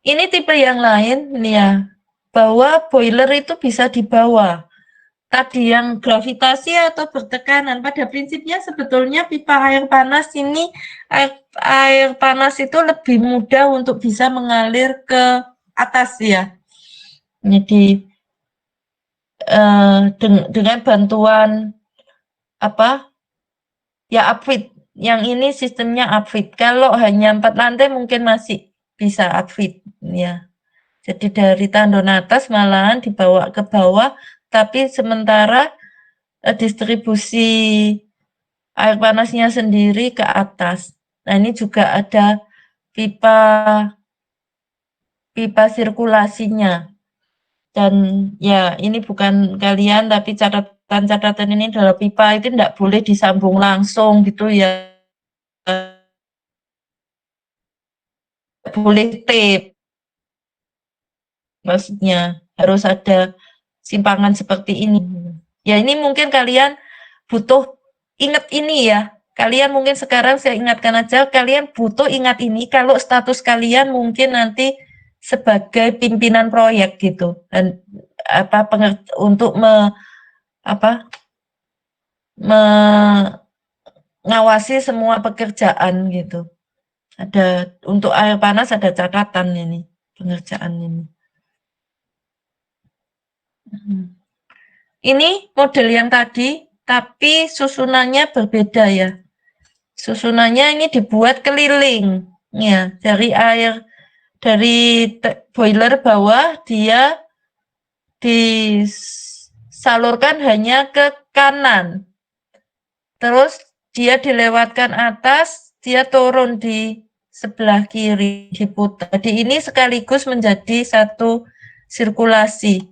Ini tipe yang lain nih ya, bahwa boiler itu bisa dibawa. Tadi yang gravitasi atau bertekanan, pada prinsipnya sebetulnya pipa air panas ini, air panas itu lebih mudah untuk bisa mengalir ke atas ya. Jadi dengan bantuan ya upfit. Yang ini sistemnya upfit. Kalau hanya 4 lantai mungkin masih bisa upfit ya. Jadi dari tandon atas malahan dibawa ke bawah, tapi sementara distribusi air panasnya sendiri ke atas. Nah, ini juga ada pipa sirkulasinya. Dan ya ini bukan kalian, tapi catatan ini adalah pipa itu tidak boleh disambung langsung gitu ya. Boleh tape. Maksudnya harus ada simpangan seperti ini. Ya ini mungkin kalian butuh ingat ini ya. Kalian mungkin sekarang saya ingatkan aja, kalian butuh ingat ini kalau status kalian mungkin nanti sebagai pimpinan proyek gitu. Dan untuk mengawasi semua pekerjaan gitu. Ada untuk air panas ada catatan ini pengerjaan ini. Ini model yang tadi, tapi susunannya berbeda ya. Susunannya ini dibuat keliling, ya, dari boiler bawah dia disalurkan hanya ke kanan. Terus dia dilewatkan atas, dia turun di sebelah kiri diputar. Jadi ini sekaligus menjadi satu sirkulasi.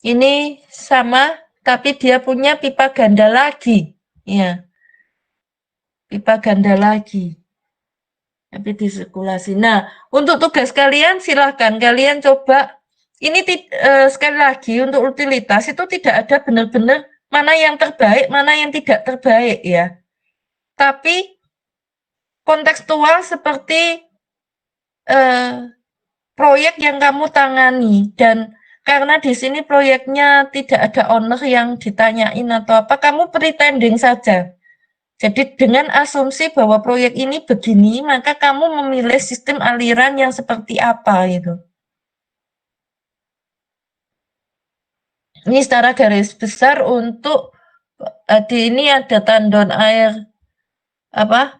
Ini sama, tapi dia punya pipa ganda lagi. Ya, pipa ganda lagi. Tapi disirkulasi. Nah, untuk tugas kalian silahkan kalian coba. Ini sekali lagi untuk utilitas itu tidak ada benar-benar mana yang terbaik, mana yang tidak terbaik ya. Tapi kontekstual seperti proyek yang kamu tangani dan karena di sini proyeknya tidak ada owner yang ditanyain atau apa, kamu pretending saja. Jadi dengan asumsi bahwa proyek ini begini, maka kamu memilih sistem aliran yang seperti apa gitu. Ini secara garis besar untuk di ini ada tandon air apa?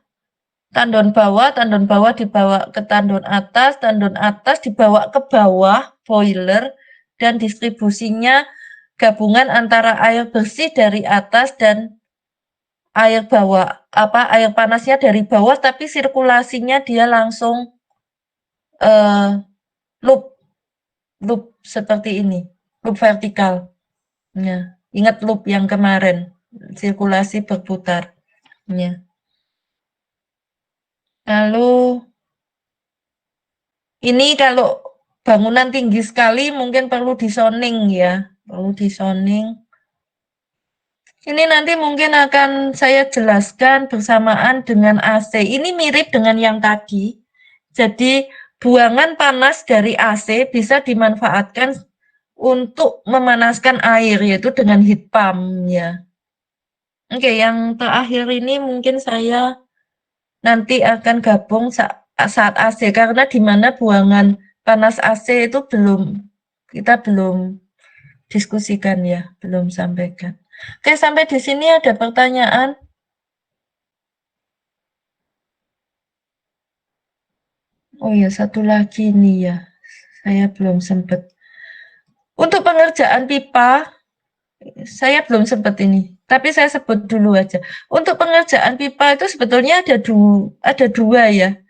Tandon bawah dibawa ke tandon atas dibawa ke bawah boiler dan distribusinya gabungan antara air bersih dari atas dan air bawah air panasnya dari bawah tapi sirkulasinya dia langsung loop seperti ini, loop vertikal. Ya, ingat loop yang kemarin, sirkulasi berputar. Ya. Lalu ini kalau bangunan tinggi sekali mungkin perlu disoning ya, perlu disoning. Ini nanti mungkin akan saya jelaskan bersamaan dengan AC. Ini mirip dengan yang tadi. Jadi buangan panas dari AC bisa dimanfaatkan untuk memanaskan air yaitu dengan heat pump ya. Oke, yang terakhir ini mungkin saya nanti akan gabung saat AC karena di mana buangan panas AC itu kita belum diskusikan ya, belum sampaikan. Oke, sampai di sini ada pertanyaan? Oh ya, satu lagi nih ya, saya belum sempat. Untuk pengerjaan pipa, saya belum sempat ini, tapi saya sebut dulu aja. Untuk pengerjaan pipa itu sebetulnya ada dua ya.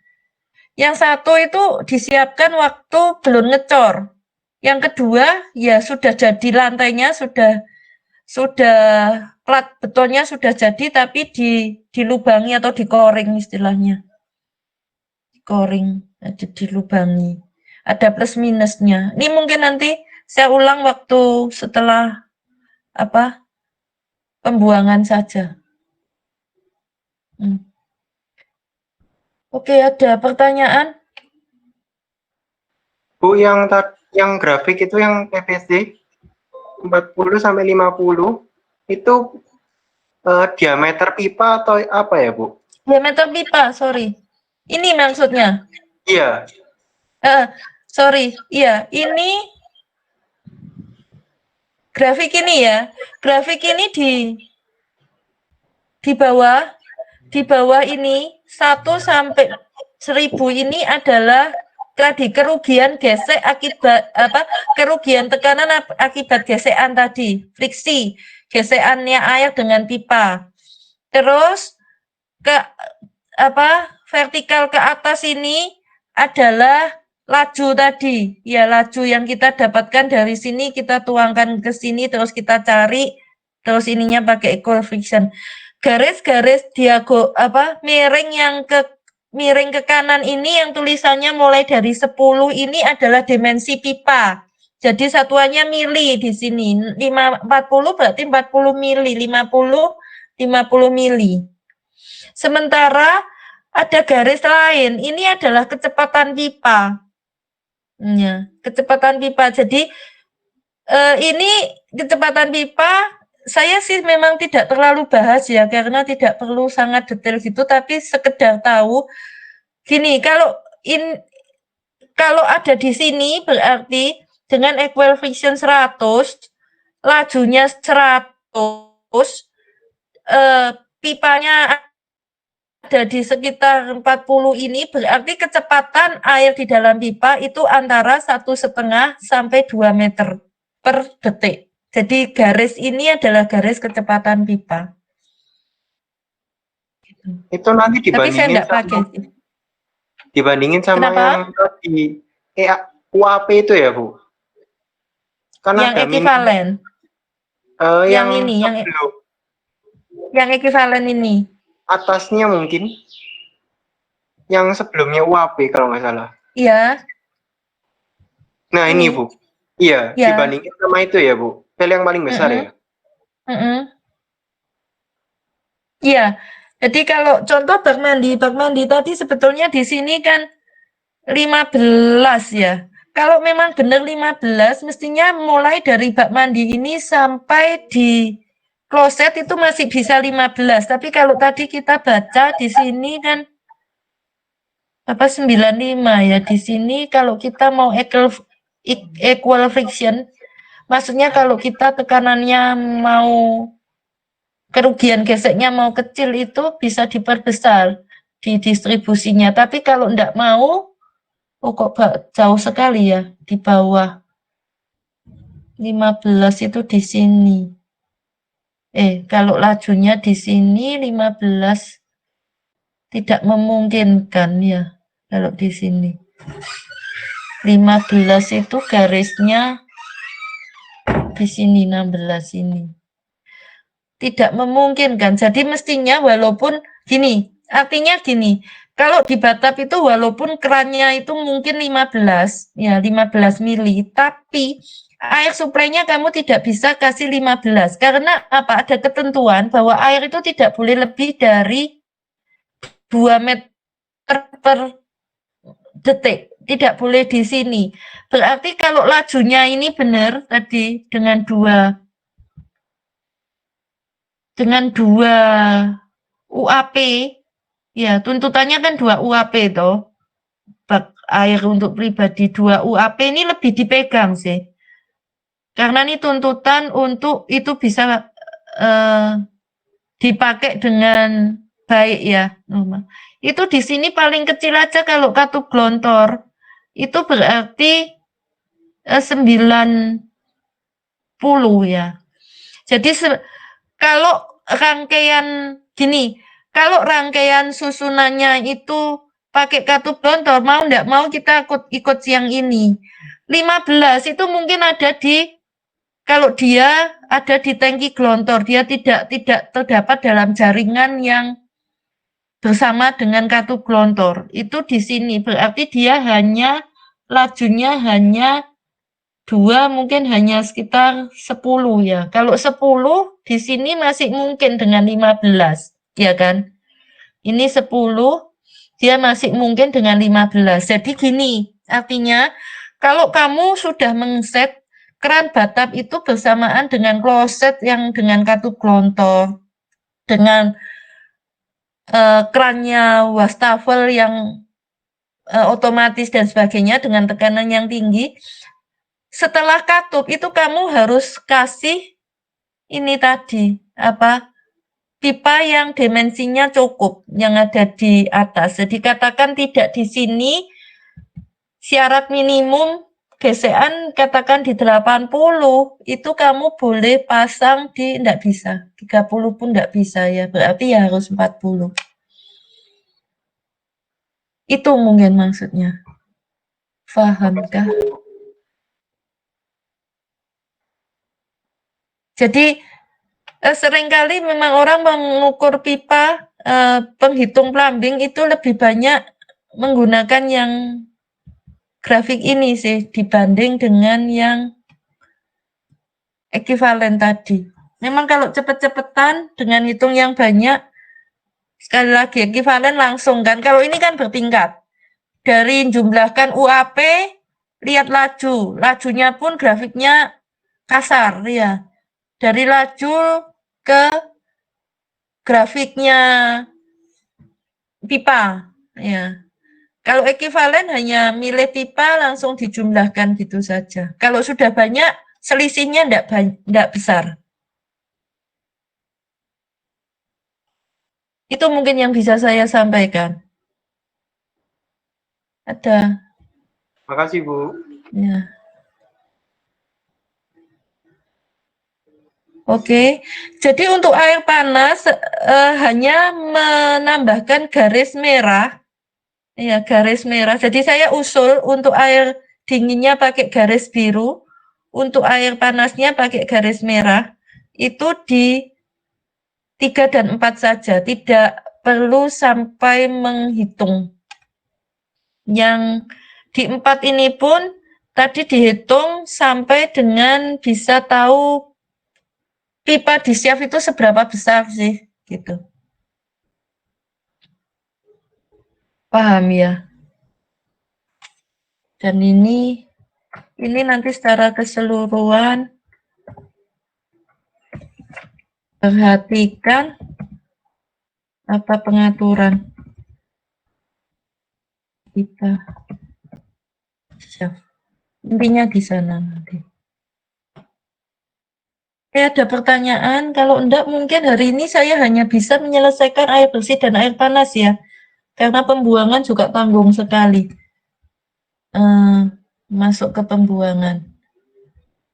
Yang satu itu disiapkan waktu belum ngecor. Yang kedua ya sudah jadi lantainya sudah plat betonnya sudah jadi tapi dilubangi atau dikoring istilahnya. Dikoring, dilubangi. Ada plus minusnya. Ini mungkin nanti saya ulang waktu setelah pembuangan saja. Oke, ada pertanyaan? Bu, yang grafik itu yang PVC 40 sampai 50 itu diameter pipa atau apa ya, Bu? Diameter pipa, sorry. Ini maksudnya? Iya. Sorry, iya. Ini grafik ini ya. Grafik ini di bawah ini 1 sampai 1000 ini adalah tadi kerugian gesek akibat kerugian tekanan akibat gesekan tadi, friksi gesekannya air dengan pipa. Terus vertikal ke atas ini adalah laju tadi. Ya, laju yang kita dapatkan dari sini kita tuangkan ke sini terus kita cari terus ininya pakai equal friction. Garis-garis miring ke kanan ini yang tulisannya mulai dari 10 ini adalah dimensi pipa. Jadi satuannya mili di sini. 40 berarti 40 mili, 50 mili. Sementara ada garis lain. Ini adalah kecepatan pipa. Ya, kecepatan pipa. Jadi ini kecepatan pipa saya sih memang tidak terlalu bahas ya karena tidak perlu sangat detail gitu tapi sekedar tahu gini kalau ada di sini berarti dengan equal friction 100 lajunya 100 pipanya ada di sekitar 40 ini berarti kecepatan air di dalam pipa itu antara 1,5 sampai 2 meter per detik. Jadi garis ini adalah garis kecepatan pipa. Itu nanti dibandingin sama Kenapa? yang di UAP itu ya, Bu? Kan Yang ada ekivalen. Yang yang ini, sebelum yang ekivalen ini. atasnya mungkin yang sebelumnya UAP kalau nggak salah. Iya, Nah ini ini. Bu, iya Ya. dibandingin sama itu ya Bu, file yang paling besar ya. Mm-mm, mm-mm. Iya. Jadi kalau contoh bak mandi tadi sebetulnya di sini kan 15 ya. Kalau memang benar 15, mestinya mulai dari bak mandi ini sampai di kloset itu masih bisa 15. Tapi kalau tadi kita baca di sini kan apa 95 ya. Di sini kalau kita mau equal friction, maksudnya kalau kita tekanannya mau kerugian geseknya mau kecil itu bisa diperbesar di distribusinya. Tapi kalau enggak mau, oh kok jauh sekali ya di bawah 15 itu di sini. Kalau lajunya di sini 15 tidak memungkinkan ya kalau di sini. 15 itu garisnya di sini 16 ini. Tidak memungkinkan. Jadi mestinya walaupun gini, artinya gini, kalau di batap itu walaupun kerannya itu mungkin 15, ya 15 mili, tapi air suplainya kamu tidak bisa kasih 15. Karena apa? Ada ketentuan bahwa air itu tidak boleh lebih dari 2 meter per detik. Tidak boleh di sini. Berarti kalau lajunya ini benar tadi dengan 2 UAP, ya tuntutannya kan 2 UAP toh. Bak air untuk pribadi 2 UAP ini lebih dipegang sih. Karena ini tuntutan untuk itu bisa dipakai dengan baik ya. Itu di sini paling kecil aja kalau katup glontor. Itu berarti 90 ya. Jadi kalau rangkaian gini, kalau rangkaian susunannya itu pakai katup glontor, mau enggak mau kita ikut yang ini. 15 itu mungkin ada kalau dia ada di tangki glontor, dia tidak terdapat dalam jaringan yang bersama dengan katup glontor. Itu di sini berarti dia lajunya hanya 2, mungkin hanya sekitar 10 ya. Kalau 10 di sini masih mungkin dengan 15, ya kan? Ini 10, dia masih mungkin dengan 15. Jadi gini, artinya kalau kamu sudah mengset keran batap itu bersamaan dengan kloset yang dengan katup glontor, dengan kerannya wastafel yang otomatis dan sebagainya dengan tekanan yang tinggi. Setelah katup itu kamu harus kasih ini tadi pipa yang dimensinya cukup yang ada di atas. Jadi katakan tidak di sini syarat minimum gesekan katakan di 80, itu kamu boleh pasang di enggak bisa. 30 pun enggak bisa ya. Berarti ya harus 40. Itu mungkin maksudnya. Fahamkah? Jadi seringkali memang orang mengukur pipa penghitung plumbing itu lebih banyak menggunakan yang grafik ini sih dibanding dengan yang ekivalen tadi. Memang kalau cepet-cepetan dengan hitung yang banyak, sekali lagi ekivalen langsung kan. Kalau ini kan bertingkat. Dari jumlahkan UAP, lihat laju. Lajunya pun grafiknya kasar ya. Dari laju ke grafiknya pipa ya. Kalau ekivalen hanya milih pipa langsung dijumlahkan gitu saja. Kalau sudah banyak selisihnya enggak besar. Itu mungkin yang bisa saya sampaikan. Ada. Makasih Bu. Ya. Oke, jadi untuk air panas hanya menambahkan garis merah, ya garis merah. Jadi saya usul untuk air dinginnya pakai garis biru, untuk air panasnya pakai garis merah, itu di 3 dan 4 saja, tidak perlu sampai menghitung. Yang di 4 ini pun tadi dihitung sampai dengan bisa tahu pipa di siap itu seberapa besar sih, gitu. Paham ya? Dan ini nanti secara keseluruhan perhatikan apa pengaturan kita. Intinya di sana nanti. Ada pertanyaan? Kalau enggak mungkin hari ini saya hanya bisa menyelesaikan air bersih dan air panas ya. Karena pembuangan juga tanggung sekali. Masuk ke pembuangan.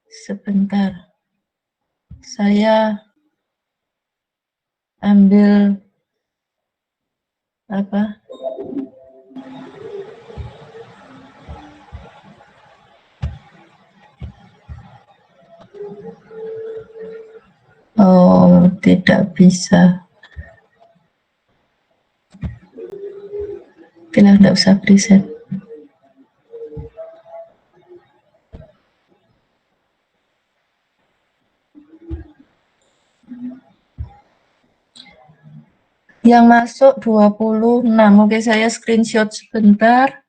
Sebentar. Saya ambil apa? Oh, tidak bisa. Kita tidak usah preset. Yang masuk 26. Oke, saya screenshot sebentar.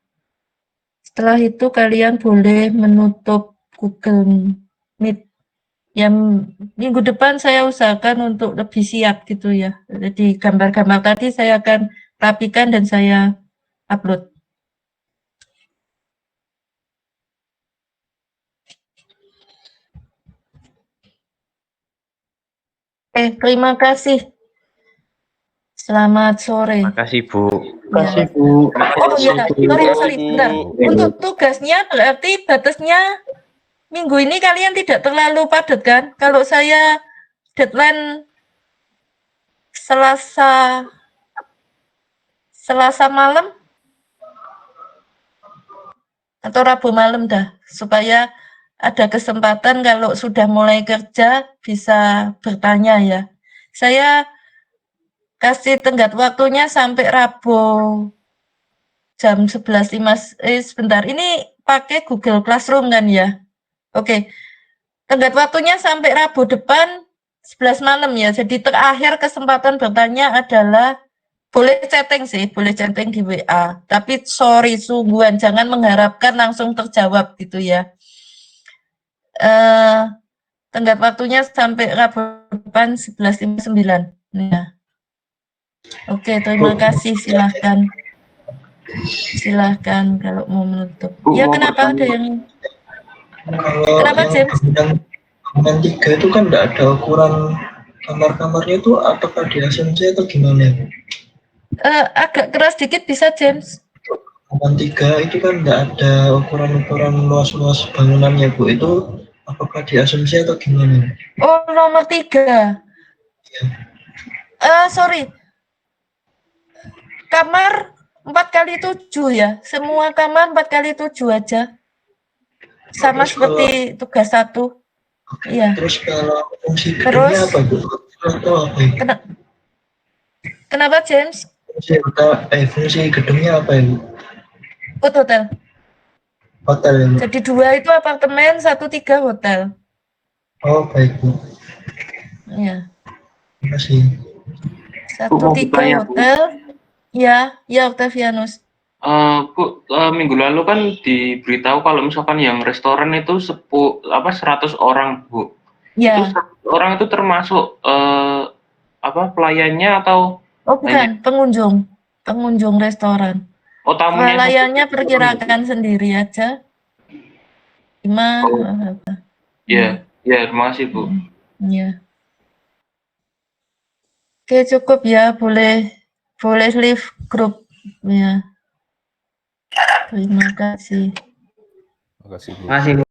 Setelah itu kalian boleh menutup Google Meet. Yang minggu depan saya usahakan untuk lebih siap gitu ya. Jadi gambar-gambar tadi saya akan rapikan dan saya upload. Terima kasih. Selamat sore. Terima kasih, Bu. Terima kasih, Bu. Oh iya, sorry, bentar. Untuk tugasnya berarti batasnya minggu ini kalian tidak terlalu padat kan? Kalau saya deadline Selasa malam atau Rabu malam dah, supaya ada kesempatan kalau sudah mulai kerja bisa bertanya ya. Saya kasih tenggat waktunya sampai Rabu jam 11.5. Sebentar, ini pakai Google Classroom kan ya? Oke. Tenggat waktunya sampai Rabu depan 11 malam ya. Jadi terakhir kesempatan bertanya adalah boleh chatting sih, boleh chatting di WA. Tapi sorry sungguhan jangan mengharapkan langsung terjawab gitu ya. Tenggat waktunya sampai Rabu depan 11.59. Ya. Oke, terima kasih. Silahkan kalau mau menutup. Bu, Ya, mau kenapa ada yang... Kenapa, Kalau James? bangunan 3 itu kan enggak ada ukuran kamar-kamarnya itu apakah di asumsi atau gimana? Agak keras dikit bisa, James? Bangunan 3 itu kan enggak ada ukuran-ukuran luas-luas bangunannya, Bu. Itu apakah di asumsi atau gimana? Oh, nomor 3. Sorry. Kamar 4x7 ya. Semua kamar 4x7 aja. Sama Terus seperti tugas 1. Iya. Terus kalau fungsi gedungnya apa, Bu? Atau apa itu? Kenapa, James? Fungsi gedungnya apa, Bu? Hotel. Hotel ya, Bu? Jadi 2 itu apartemen, 1 3 hotel. Oh, baik, Bu. Iya. Terima kasih. 1 3 hotel. Ya, Octavianus. Bu, minggu lalu kan diberitahu kalau misalkan yang restoran itu 100 orang, Bu. Ya. Itu 100 orang itu termasuk pelayannya atau Oh, bukan, pengunjung restoran. Oh, tamunya Pelayannya perkirakan sendiri aja. 5 apa? Iya, terima kasih, Bu. Iya. Oke, cukup ya, boleh leave grup ya. Terima kasih. Terima kasih, Bu. Terima kasih, Bu.